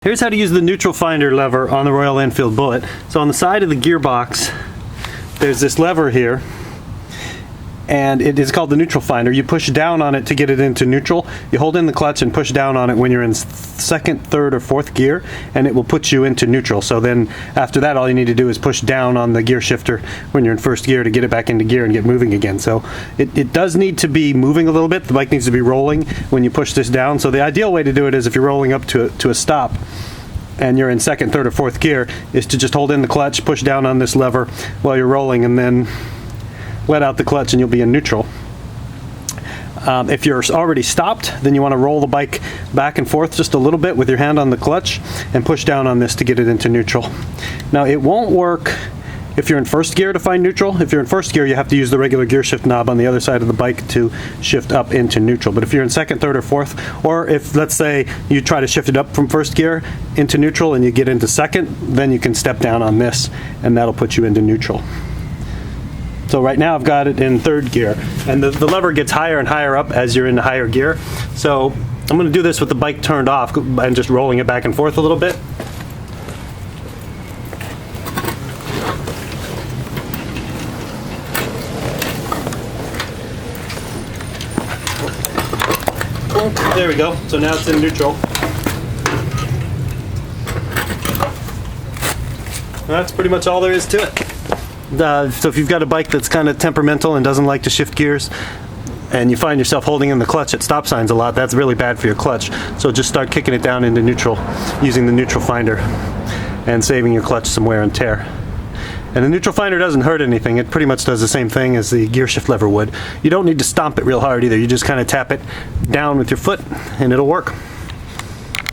Here's how to use the neutral finder lever on the Royal Enfield Bullet. So on the side of the gearbox, there's this lever here, and it is called the neutral finder. You push down on it to get it into neutral. You hold in the clutch and push down on it when you're in second, third, or fourth gear, and it will put you into neutral. So then after that, all you need to do is push down on the gear shifter when you're in first gear to get it back into gear and get moving again. So it does need to be moving a little bit. The bike needs to be rolling when you push this down. So the ideal way to do it is if you're rolling up to a stop and you're in second, third, or fourth gear, is to just hold in the clutch, push down on this lever while you're rolling, and then let out the clutch and you'll be in neutral. If you're already stopped, then you want to roll the bike back and forth just a little bit with your hand on the clutch and push down on this to get it into neutral. Now it won't work if you're in first gear to find neutral. If you're in first gear, you have to use the regular gear shift knob on the other side of the bike to shift up into neutral. But if you're in second, third, or fourth, or if, let's say, you try to shift it up from first gear into neutral and you get into second, then you can step down on this and that'll put you into neutral. So right now I've got it in third gear, and the lever gets higher and higher up as you're in the higher gear. So I'm going to do this with the bike turned off and just rolling it back and forth a little bit. There we go. So now it's in neutral. That's pretty much all there is to it. So if you've got a bike that's kind of temperamental and doesn't like to shift gears, and you find yourself holding in the clutch at stop signs a lot, that's really bad for your clutch. So just start kicking it down into neutral using the neutral finder and saving your clutch some wear and tear. And the neutral finder doesn't hurt anything. It pretty much does the same thing as the gear shift lever would. You don't need to stomp it real hard either. You just kind of tap it down with your foot and it'll work.